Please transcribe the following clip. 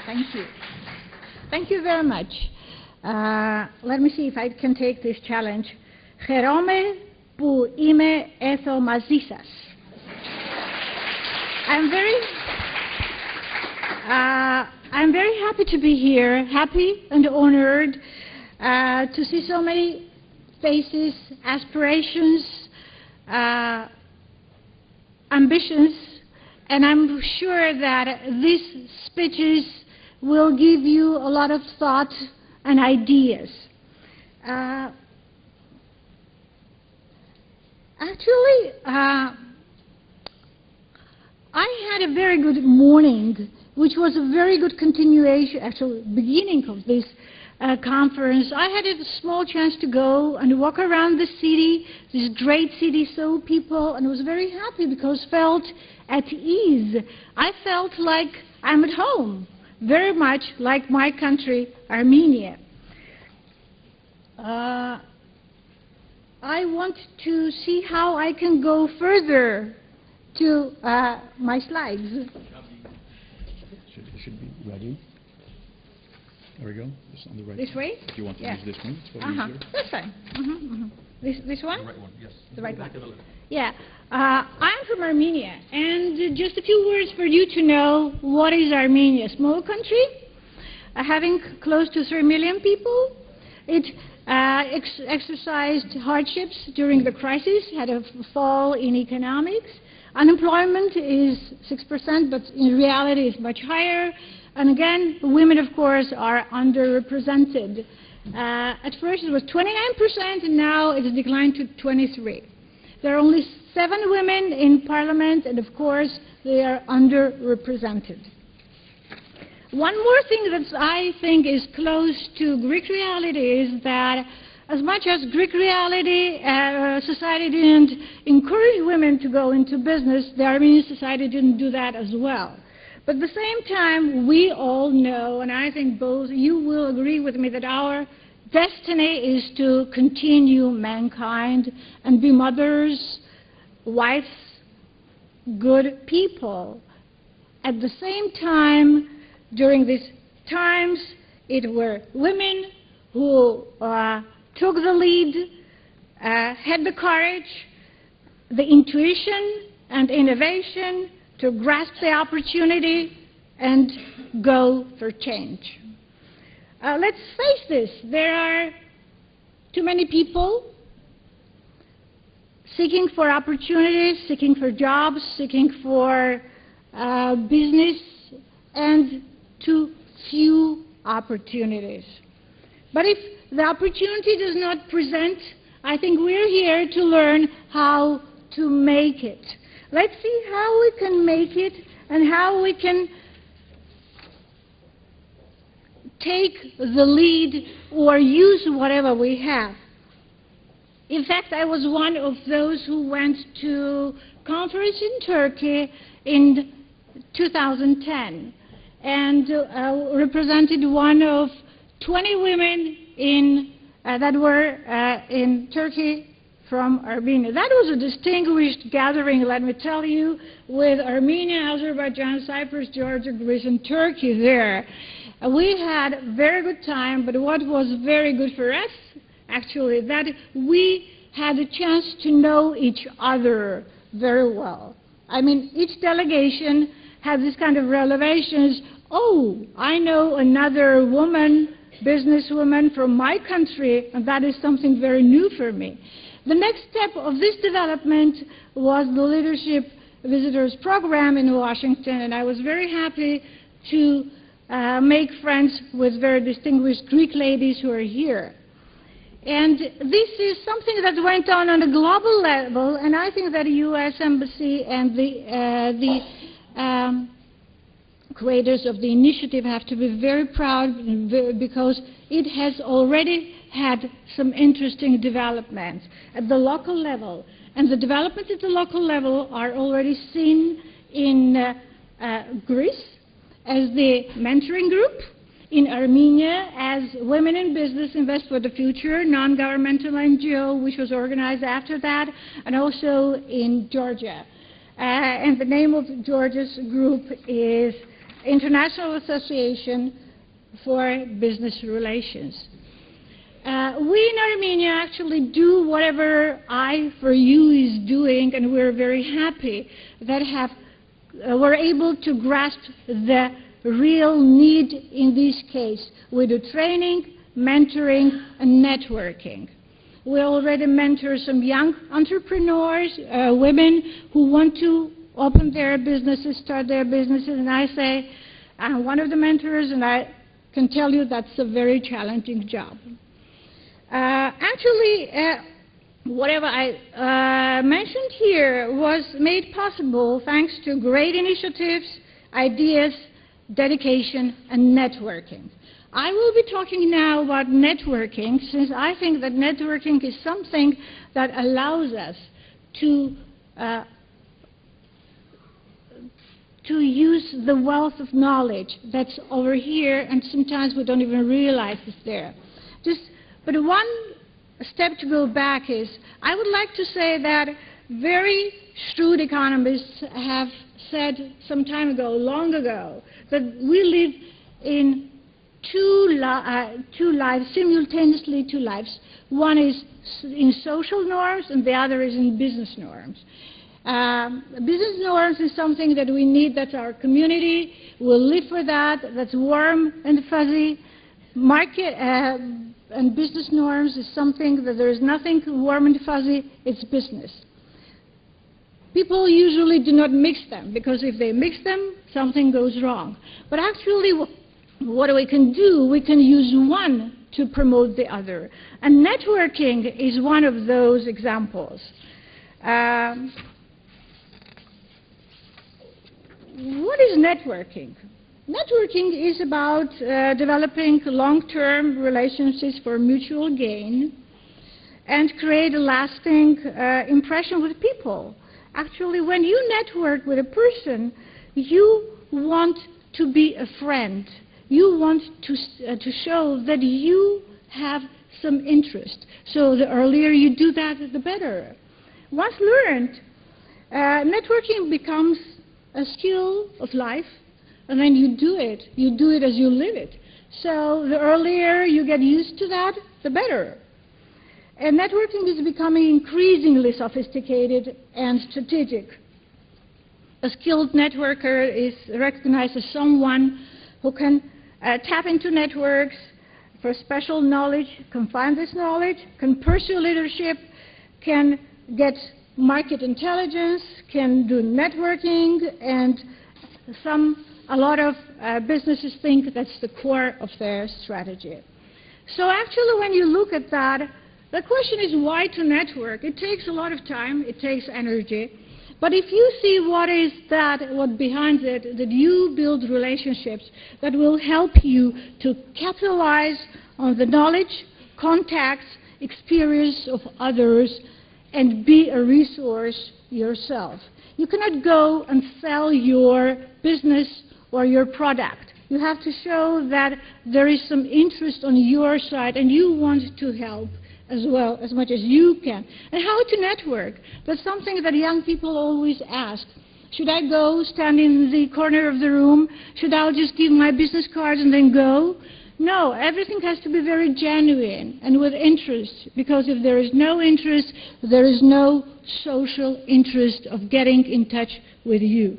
Thank you. Thank you very much. Let me see if I can take this challenge. Χαίρομαι που είμαι εδώ μαζί σας. I'm very happy to be here, happy and honored to see so many faces, aspirations, ambitions, and I'm sure that these speeches will give you a lot of thought and ideas. Actually, I had a very good morning, which was a very good continuation, actually beginning of this conference. I had a small chance to go and walk around the city, this great city, so people, and I was very happy because I felt at ease. I felt like I'm at home, very much like my country, Armenia. I want to see how I can go further to my slides. It should be ready. There we go. Just on the right. This way? If you want to use this one, it's probably easier. That's fine. This one? The right one, yes. The right one. Yeah. I'm from Armenia, and just a few words for you to know what is Armenia. A small country, having close to 3 million people. It exercised hardships during the crisis, had a fall in economics. Unemployment is 6%, but in reality it's much higher. And again, women, of course, are underrepresented. At first it was 29%, and now it has declined to 23%. There are only 7 women in parliament, and of course, they are underrepresented. One more thing that I think is close to Greek reality is that as much as Greek reality, society didn't encourage women to go into business, the Armenian society didn't do that as well. But at the same time, we all know, and I think both you will agree with me, that our destiny is to continue mankind and be mothers, wives, good people. At the same time, during these times, it were women who took the lead, had the courage, the intuition and innovation to grasp the opportunity and go for change. Let's face this, there are too many people seeking for opportunities, seeking for jobs, seeking for business, and too few opportunities. But if the opportunity does not present, I think we're here to learn how to make it. Let's see how we can make it and how we can take the lead or use whatever we have. In fact, I was one of those who went to a conference in Turkey in 2010 and represented one of 20 women that were in Turkey from Armenia. That was a distinguished gathering, let me tell you, with Armenia, Azerbaijan, Cyprus, Georgia, Greece, and Turkey there. We had a very good time, but what was very good for us, actually, that we had a chance to know each other very well. I mean, each delegation had this kind of revelations. Oh, I know another woman, businesswoman from my country, and that is something very new for me. The next step of this development was the Leadership Visitors Program in Washington, and I was very happy to make friends with very distinguished Greek ladies who are here. And this is something that went on a global level, and I think that the U.S. Embassy and the creators of the initiative have to be very proud because it has already had some interesting developments at the local level. And the developments at the local level are already seen in Greece as the mentoring group, in Armenia as Women in Business Invest for the Future, non-governmental NGO, which was organized after that, and also in Georgia. And the name of Georgia's group is International Association for Business Relations. We in Armenia actually do whatever I4U is doing, and we're very happy that we're able to grasp the real need in this case. We do training, mentoring, and networking. We already mentor some young entrepreneurs, women who want to open their businesses, start their businesses, and I say, I'm one of the mentors, and I can tell you that's a very challenging job. Actually, whatever I mentioned here was made possible thanks to great initiatives, ideas, dedication, and networking. I will be talking now about networking, since I think that networking is something that allows us to use the wealth of knowledge that's over here, and sometimes we don't even realize it's there. But one step to go back is, I would like to say that very shrewd economists have said some time ago, long ago, that we live in two lives, simultaneously two lives. One is in social norms and the other is in business norms. Business norms is something that we need, that's our community, we'll live for that, that's warm and fuzzy. Market and business norms is something that there is nothing warm and fuzzy, it's business. People usually do not mix them, because if they mix them, something goes wrong. But actually, what we can do, we can use one to promote the other. And networking is one of those examples. What is networking? Networking is about developing long-term relationships for mutual gain and create a lasting impression with people. Actually, when you network with a person, you want to be a friend. You want to show that you have some interest. So the earlier you do that, the better. Once learned, networking becomes a skill of life, and then you do it as you live it. So the earlier you get used to that, the better. And networking is becoming increasingly sophisticated and strategic. A skilled networker is recognized as someone who can tap into networks for special knowledge, can find this knowledge, can pursue leadership, can get market intelligence, can do networking, and a lot of businesses think that's the core of their strategy. So actually, when you look at that, the question is why to network? It takes a lot of time, it takes energy. But if you see what behind it, that you build relationships that will help you to capitalize on the knowledge, contacts, experience of others, and be a resource yourself. You cannot go and sell your business or your product. You have to show that there is some interest on your side and you want to help as well, as much as you can. And how to network? That's something that young people always ask. Should I go stand in the corner of the room? Should I just give my business cards and then go? No, everything has to be very genuine and with interest, because if there is no interest, there is no social interest of getting in touch with you.